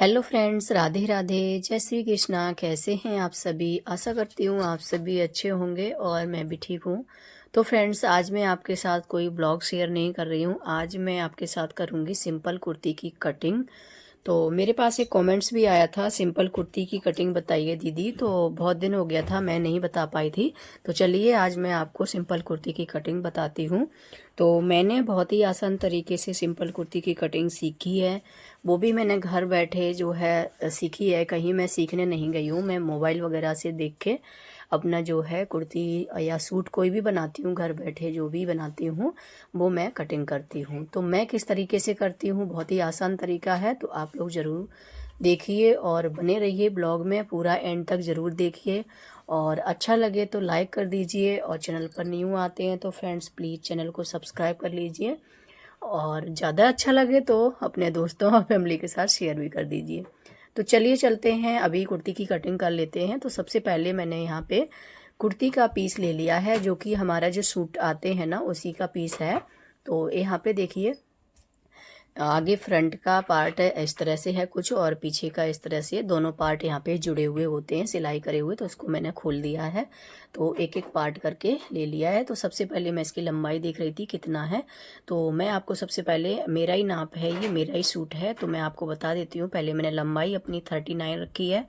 Hello friends, Radhe Radhe, जय श्री कृष्णा। कैसे हैं आप सभी? आशा करती हूँ आप सभी अच्छे होंगे और मैं भी ठीक हूँ। तो फ्रेंड्स, आज मैं आपके साथ कोई ब्लॉग शेयर नहीं कर रही हूँ। आज मैं आपके साथ करूँगी सिंपल कुर्ती की कटिंग। तो मेरे पास एक कमेंट्स भी आया था, सिंपल कुर्ती की कटिंग बताइए दीदी। तो बहुत दिन हो गया था, मैं नहीं बता पाई थी। तो चलिए आज मैं आपको सिंपल कुर्ती की कटिंग बताती हूँ। तो मैंने बहुत ही आसान तरीके से सिंपल कुर्ती की कटिंग सीखी है। वो भी मैंने घर बैठे जो है सीखी है, कहीं मैं सीखने नहीं गई हूँ। मैं मोबाइल वगैरह से देख के अपना जो है कुर्ती या सूट कोई भी बनाती हूँ, घर बैठे जो भी बनाती हूँ वो मैं कटिंग करती हूँ। तो मैं किस तरीके से करती हूँ, बहुत ही आसान तरीका है। तो आप लोग ज़रूर देखिए और बने रहिए ब्लॉग में, पूरा एंड तक ज़रूर देखिए। और अच्छा लगे तो लाइक कर दीजिए, और चैनल पर न्यू आते हैं तो फ्रेंड्स प्लीज़ चैनल को सब्सक्राइब कर लीजिए। और ज़्यादा अच्छा लगे तो अपने दोस्तों और फैमिली के साथ शेयर भी कर दीजिए। तो चलिए चलते हैं, अभी कुर्ती की कटिंग कर लेते हैं। तो सबसे पहले मैंने यहाँ पे कुर्ती का पीस ले लिया है, जो कि हमारा जो सूट आते हैं ना उसी का पीस है। तो यहाँ पे देखिए, आगे फ्रंट का पार्ट इस तरह से है कुछ, और पीछे का इस तरह से, दोनों पार्ट यहाँ पे जुड़े हुए होते हैं सिलाई करे हुए। तो उसको मैंने खोल दिया है, तो एक एक पार्ट करके ले लिया है। तो सबसे पहले मैं इसकी लंबाई देख रही थी कितना है। तो मैं आपको सबसे पहले, मेरा ही नाप है, ये मेरा ही सूट है, तो मैं आपको बता देती हूँ। पहले मैंने लंबाई अपनी 39 रखी है,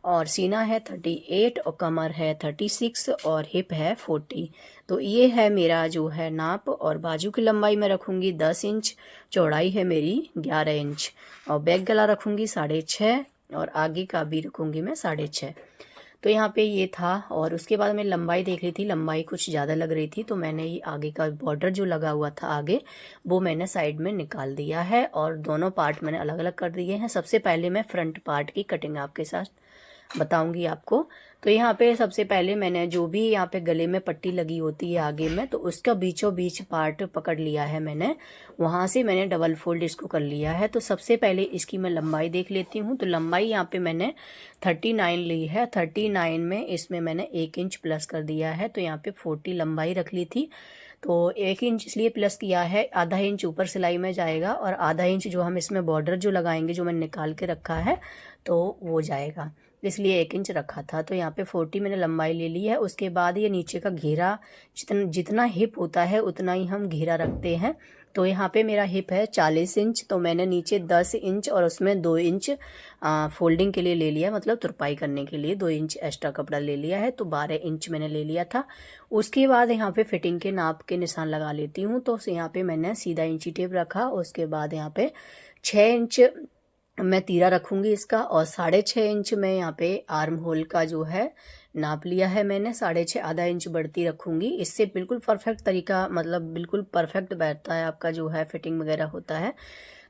और सीना है 38, और कमर है 36, और हिप है 40। तो ये है मेरा जो है नाप। और बाजू की लंबाई मैं रखूँगी 10 इंच, चौड़ाई है मेरी 11 इंच, और बैक गला रखूँगी 6.5, और आगे का भी रखूँगी मैं 6.5। तो यहाँ पे ये था। और उसके बाद मैं लंबाई देख रही थी, लंबाई कुछ ज़्यादा लग रही थी, तो मैंने ये आगे का बॉर्डर जो लगा हुआ था आगे, वो मैंने साइड में निकाल दिया है, और दोनों पार्ट मैंने अलग अलग कर दिए हैं। सबसे पहले मैं फ्रंट पार्ट की कटिंग आपके साथ बताऊंगी आपको। तो यहाँ पे सबसे पहले मैंने जो भी यहाँ पे गले में पट्टी लगी होती है आगे में, तो उसका बीचों बीच पार्ट पकड़ लिया है मैंने, वहाँ से मैंने डबल फोल्ड इसको कर लिया है। तो सबसे पहले इसकी मैं लंबाई देख लेती हूँ। तो लंबाई यहाँ पे मैंने 39 ली है। 39 में इसमें मैंने 1 इंच प्लस कर दिया है, तो यहाँ पे 40 लंबाई रख ली थी। तो 1 इंच इसलिए प्लस किया है, आधा इंच ऊपर सिलाई में जाएगा, और आधा इंच जो हम इसमें बॉर्डर जो लगाएंगे, जो मैंने निकाल के रखा है, तो वो जाएगा, इसलिए 1 इंच रखा था। तो यहाँ पे 40 मैंने लंबाई ले ली है। उसके बाद ये नीचे का घेरा, जितना जितना हिप होता है उतना ही हम घेरा रखते हैं। तो यहाँ पे मेरा हिप है 40 इंच, तो मैंने नीचे 10 इंच और उसमें 2 इंच फोल्डिंग के लिए ले लिया, मतलब तुरपाई करने के लिए 2 इंच एक्स्ट्रा कपड़ा ले लिया है। तो 12 इंच मैंने ले लिया था। उसके बाद यहाँ पे फिटिंग के नाप के निशान लगा लेती हूँ। तो यहाँ पे मैंने सीधा इंची टेप रखा। उसके बाद यहाँ पे 6 इंच मैं तीरा रखूंगी इसका, और 6.5 इंच में यहाँ पे आर्म होल का जो है नाप लिया है मैंने। 6.5 आधा इंच बढ़ती रखूंगी, इससे बिल्कुल परफेक्ट तरीका, मतलब बिल्कुल परफेक्ट बैठता है आपका जो है फिटिंग वगैरह होता है।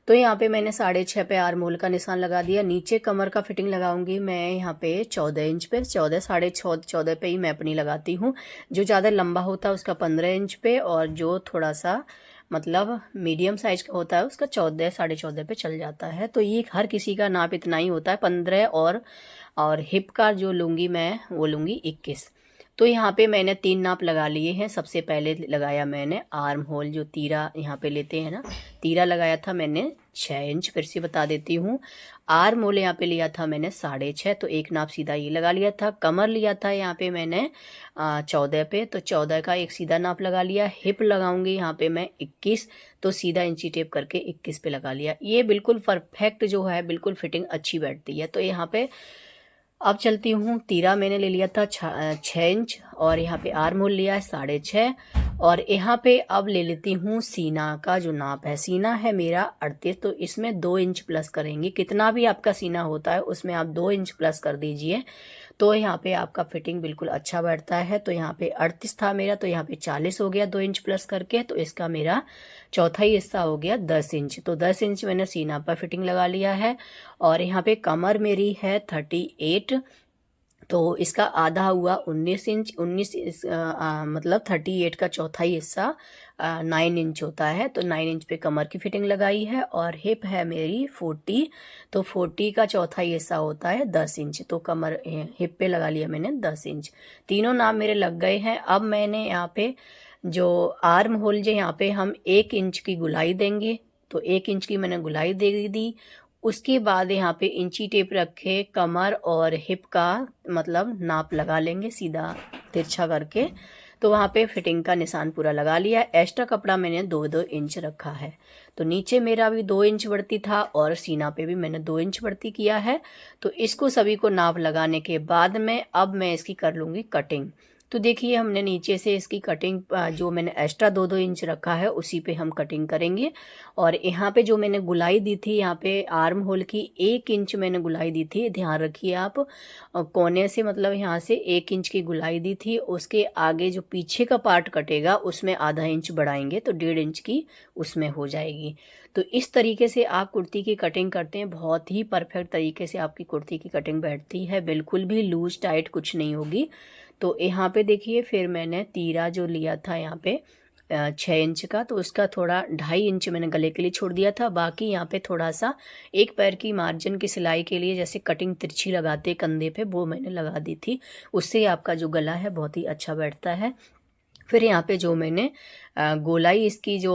तो यहाँ पे मैंने 6.5 पे आर्म होल का निशान लगा दिया। नीचे कमर का फिटिंग लगाऊंगी मैं यहाँ पे 14 इंच पे, 14 14.5 पे ही मैं अपनी लगाती हूँ। जो ज़्यादा लंबा होता है उसका 15 इंच पे, और जो थोड़ा सा मतलब मीडियम साइज का होता है उसका 14 14.5 पे चल जाता है। तो ये हर किसी का नाप इतना ही होता है, 15। और हिप का जो लूँगी मैं, वो लूँगी 21। तो यहाँ पे मैंने 3 नाप लगा लिए हैं। सबसे पहले लगाया मैंने आर्म होल, जो तीरा यहाँ पे लेते हैं ना, तीरा लगाया था मैंने 6 इंच। फिर से बता देती हूँ, आर्म होल यहाँ पे लिया था मैंने 6.5, तो एक नाप सीधा ये लगा लिया था। कमर लिया था यहाँ पे मैंने 14 पे, तो 14 का एक सीधा नाप लगा लिया। हिप लगाऊंगी यहाँ पे मैं 21, तो सीधा इंची टेप करके 21 पे लगा लिया। ये बिल्कुल परफेक्ट जो है, बिल्कुल फिटिंग अच्छी बैठती है। तो यहाँ पे अब चलती हूँ, तीरा मैंने ले लिया था 6 इंच, और यहाँ पे आर्म होल लिया है 6.5। और यहाँ पे अब ले लेती हूँ सीना का जो नाप है। सीना है मेरा 38, तो इसमें 2 इंच प्लस करेंगे। कितना भी आपका सीना होता है उसमें आप 2 इंच प्लस कर दीजिए, तो यहाँ पे आपका फिटिंग बिल्कुल अच्छा बैठता है। तो यहाँ पे 38 था मेरा, तो यहाँ पे 40 हो गया 2 इंच प्लस करके। तो इसका मेरा चौथा ही हिस्सा हो गया 10 इंच। तो 10 इंच मैंने सीना पर फिटिंग लगा लिया है। और यहाँ पे कमर मेरी है 38, तो इसका आधा हुआ 19 इंच। 19 मतलब 38 का चौथा ही हिस्सा 9 इंच होता है। तो 9 इंच पे कमर की फिटिंग लगाई है। और हिप है मेरी 40, तो 40 का चौथा ही हिस्सा होता है 10 इंच। तो कमर हिप पे लगा लिया मैंने 10 इंच। तीनों नाप मेरे लग गए हैं। अब मैंने यहाँ पे जो आर्म होल, जो यहाँ पे हम 1 इंच की गुलाई देंगे, तो 1 इंच की मैंने गुलाई दे दी। उसके बाद यहाँ पे इंची टेप रख के कमर और हिप का मतलब नाप लगा लेंगे सीधा तिरछा करके। तो वहाँ पे फिटिंग का निशान पूरा लगा लिया। एक्स्ट्रा कपड़ा मैंने 2-2 इंच रखा है। तो नीचे मेरा भी 2 इंच बढ़ती था और सीना पे भी मैंने 2 इंच बढ़ती किया है। तो इसको सभी को नाप लगाने के बाद में अब मैं इसकी कर लूँगी कटिंग। तो देखिए हमने नीचे से इसकी कटिंग जो मैंने एक्स्ट्रा 2-2 इंच रखा है उसी पे हम कटिंग करेंगे। और यहाँ पे जो मैंने गुलाई दी थी, यहाँ पे आर्म होल की 1 इंच मैंने गुलाई दी थी, ध्यान रखिए आप। कोने से मतलब यहाँ से 1 इंच की गुलाई दी थी। उसके आगे जो पीछे का पार्ट कटेगा उसमें आधा इंच बढ़ाएंगे तो 1.5 इंच की उसमें हो जाएगी। तो इस तरीके से आप कुर्ती की कटिंग करते हैं, बहुत ही परफेक्ट तरीके से आपकी कुर्ती की कटिंग बैठती है, बिल्कुल भी लूज टाइट कुछ नहीं होगी। तो यहाँ पे देखिए फिर मैंने तीरा जो लिया था यहाँ पे 6 इंच का, तो उसका थोड़ा 2.5 इंच मैंने गले के लिए छोड़ दिया था। बाकी यहाँ पे थोड़ा सा एक पैर की मार्जिन की सिलाई के लिए जैसे कटिंग तिरछी लगाते कंधे पे, वो मैंने लगा दी थी। उससे आपका जो गला है बहुत ही अच्छा बैठता है। फिर यहाँ पे जो मैंने गोलाई इसकी जो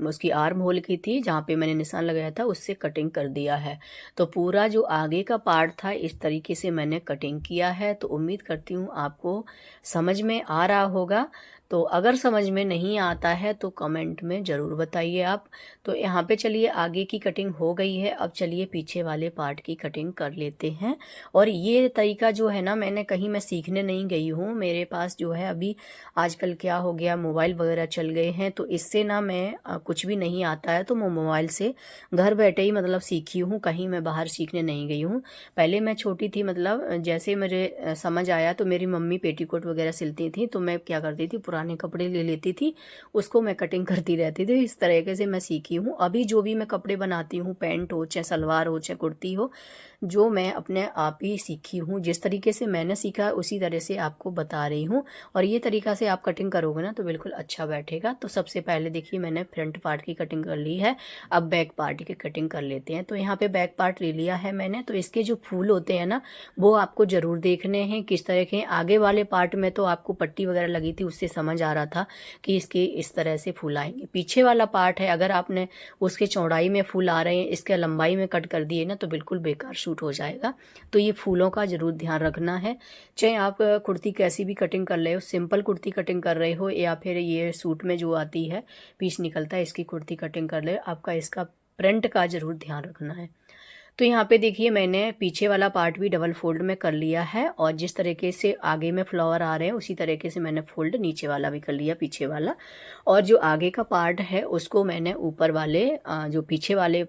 उसकी आर्म होल की थी जहाँ पे मैंने निशान लगाया था उससे कटिंग कर दिया है। तो पूरा जो आगे का पार्ट था इस तरीके से मैंने कटिंग किया है। तो उम्मीद करती हूँ आपको समझ में आ रहा होगा। तो अगर समझ में नहीं आता है तो कमेंट में ज़रूर बताइए आप। तो यहाँ पे चलिए आगे की कटिंग हो गई है, अब चलिए पीछे वाले पार्ट की कटिंग कर लेते हैं। और ये तरीका जो है ना, मैंने कहीं मैं सीखने नहीं गई हूँ, मेरे पास जो है अभी आजकल क्या हो गया मोबाइल वगैरह चल गए हैं, तो इससे ना मैं कुछ भी नहीं आता है तो मैं मोबाइल से घर बैठे ही मतलब सीखी हूँ, कहीं मैं बाहर सीखने नहीं गई हूँ। पहले मैं छोटी थी मतलब जैसे मेरे समझ आया तो मेरी मम्मी पेटीकोट वगैरह सिलती थी, तो मैं क्या करती थी पुराने कपड़े ले लेती थी, उसको मैं कटिंग करती रहती थी। इस तरीके से मैं सीखी हूँ। अभी जो भी मैं कपड़े बनाती हूँ, पैंट हो चाहे सलवार हो चाहे कुर्ती हो, जो मैं अपने आप ही सीखी हूँ, जिस तरीके से मैंने सीखा उसी तरह से आपको बता रही हूँ। और ये तरीका से आप कटिंग करोगे ना तो बिल्कुल अच्छा बैठेगा। तो सबसे पहले देखिए मैंने फ्रंट पार्ट की कटिंग कर ली है, अब बैक पार्ट की कटिंग कर लेते हैं। तो यहाँ पे बैक पार्ट ले लिया है मैंने। तो इसके जो फूल होते हैं ना वो आपको ज़रूर देखने हैं किस तरह के। आगे वाले पार्ट में तो आपको पट्टी वगैरह लगी थी उससे समझ आ रहा था कि इसके इस तरह से फूल आएंगे। पीछे वाला पार्ट है, अगर आपने उसके चौड़ाई में फूल आ रहे हैं इसके लंबाई में कट कर दिए ना तो बिल्कुल बेकार शूट हो जाएगा। तो ये फूलों का ज़रूर ध्यान रखना है। चाहे आप कुर्ती कैसी भी कटिंग कर रहे हो, सिंपल कुर्ती कटिंग कर रहे हो या फिर ये सूट में जो आती है पीस निकलता है इसकी कुर्ती कटिंग कर रहे हो, आपका इसका प्रिंट का ज़रूर ध्यान रखना है। तो यहाँ पे देखिए मैंने पीछे वाला पार्ट भी डबल फोल्ड में कर लिया है और जिस तरीके से आगे में फ्लावर आ रहे हैं उसी तरीके से मैंने फोल्ड नीचे वाला भी कर लिया, पीछे वाला। और जो आगे का पार्ट है उसको मैंने ऊपर वाले जो पीछे वाले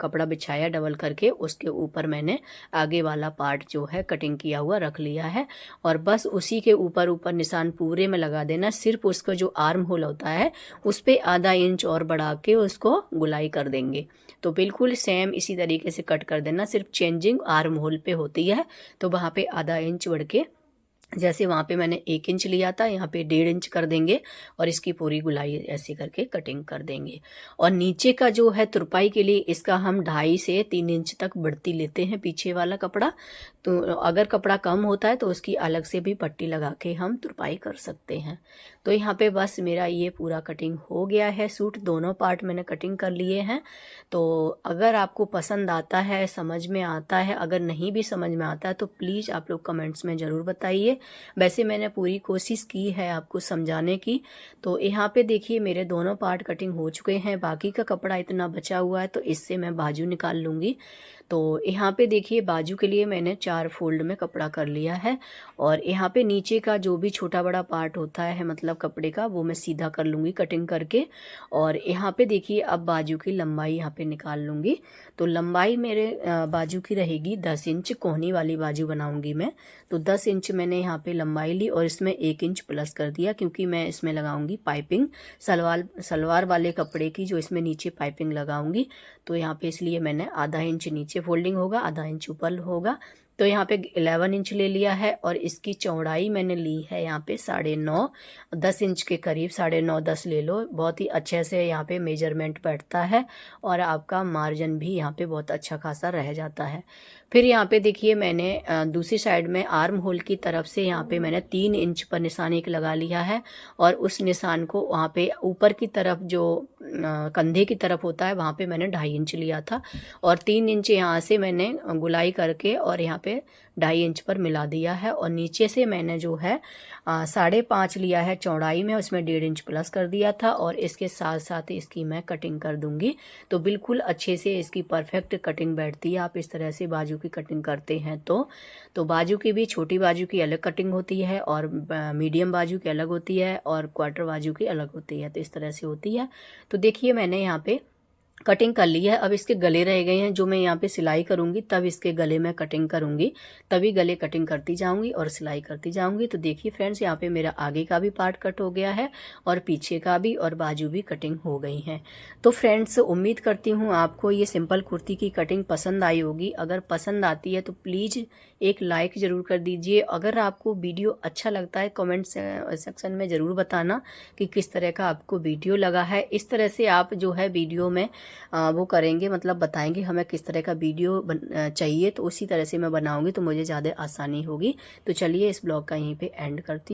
कपड़ा बिछाया डबल करके उसके ऊपर मैंने आगे वाला पार्ट जो है कटिंग किया हुआ रख लिया है। और बस उसी के ऊपर ऊपर निशान पूरे में लगा देना। सिर्फ उसका जो आर्म होल होता है उस पर आधा इंच और बढ़ा के उसको गुलाई कर देंगे। तो बिल्कुल सेम इसी तरीके से कट कर देना, सिर्फ चेंजिंग आर्म होल पे होती है। तो वहाँ पे आधा इंच बढ़ के, जैसे वहाँ पे मैंने 1 इंच लिया था यहाँ पे 1.5 इंच कर देंगे और इसकी पूरी गुलाई ऐसे करके कटिंग कर देंगे। और नीचे का जो है तुरपाई के लिए इसका हम 2.5 से 3 इंच तक बढ़ती लेते हैं पीछे वाला कपड़ा। तो अगर कपड़ा कम होता है तो उसकी अलग से भी पट्टी लगा के हम तुरपाई कर सकते हैं। तो यहाँ पे बस मेरा ये पूरा कटिंग हो गया है। सूट दोनों पार्ट मैंने कटिंग कर लिए हैं। तो अगर आपको पसंद आता है, समझ में आता है, अगर नहीं भी समझ में आता है तो प्लीज़ आप लोग कमेंट्स में ज़रूर बताइए। वैसे मैंने पूरी कोशिश की है आपको समझाने की। तो यहाँ पे देखिए मेरे दोनों पार्ट कटिंग हो चुके हैं, बाकी का कपड़ा इतना बचा हुआ है तो इससे मैं बाजू निकाल लूँगी। तो यहाँ पे देखिए बाजू के लिए मैंने 4 फोल्ड में कपड़ा कर लिया है। और यहाँ पे नीचे का जो भी छोटा बड़ा पार्ट होता है मतलब कपड़े का, वो मैं सीधा कर लूँगी कटिंग करके। और यहाँ पे देखिए अब बाजू की लंबाई यहाँ पे निकाल लूँगी। तो लंबाई मेरे बाजू की रहेगी 10 इंच, कोहनी वाली बाजू बनाऊँगी मैं। तो 10 इंच मैंने यहाँ पे लंबाई ली और इसमें 1 इंच प्लस कर दिया क्योंकि मैं इसमें लगाऊंगी पाइपिंग, सलवार वाले कपड़े की जो इसमें नीचे पाइपिंग लगाऊंगी। तो यहाँ पे इसलिए मैंने आधा इंच नीचे फोल्डिंग होगा, आधा इंच ऊपर होगा। तो यहाँ पे 11 इंच ले लिया है और इसकी चौड़ाई मैंने ली है यहाँ पे 9.5, 10 इंच के करीब, 9.5 10 ले लो। बहुत ही अच्छे से यहाँ पे मेजरमेंट बैठता है और आपका मार्जिन भी यहाँ पे बहुत अच्छा खासा रह जाता है। फिर यहाँ पे देखिए मैंने दूसरी साइड में आर्म होल की तरफ से यहाँ पे मैंने 3 इंच पर निशान एक लगा लिया है और उस निशान को वहाँ पे ऊपर की तरफ जो कंधे की तरफ होता है वहाँ पे मैंने 2.5 इंच लिया था और 3 इंच यहाँ से मैंने गुलाई करके और यहाँ पे 2.5 इंच पर मिला दिया है और नीचे से मैंने जो है 5.5 लिया है चौड़ाई में, उसमें 1.5 इंच प्लस कर दिया था और इसके साथ साथ इसकी मैं कटिंग कर दूंगी। तो बिल्कुल अच्छे से इसकी परफेक्ट कटिंग बैठती है। आप इस तरह से बाजू की कटिंग करते हैं तो बाजू की भी, छोटी बाजू की अलग कटिंग होती है और मीडियम बाजू की अलग होती है और क्वार्टर बाजू की अलग होती है। तो इस तरह से होती है। तो देखिए मैंने यहाँ पे कटिंग कर ली है। अब इसके गले रह गए हैं जो मैं यहाँ पे सिलाई करूँगी, तब इसके गले में कटिंग करूँगी, तभी गले कटिंग करती जाऊँगी और सिलाई करती जाऊँगी। तो देखिए फ्रेंड्स, यहाँ पे मेरा आगे का भी पार्ट कट हो गया है और पीछे का भी और बाजू भी कटिंग हो गई है। तो फ्रेंड्स, उम्मीद करती हूँ आपको ये सिंपल कुर्ती की कटिंग पसंद आई होगी। अगर पसंद आती है तो प्लीज़ एक लाइक ज़रूर कर दीजिए। अगर आपको वीडियो अच्छा लगता है कमेंट सेक्शन में ज़रूर बताना कि किस तरह का आपको वीडियो लगा है। इस तरह से आप जो है वीडियो में वो करेंगे, मतलब बताएंगे हमें किस तरह का वीडियो चाहिए, तो उसी तरह से मैं बनाऊंगी तो मुझे ज़्यादा आसानी होगी। तो चलिए इस ब्लॉग का यहीं पे एंड करती हूँ।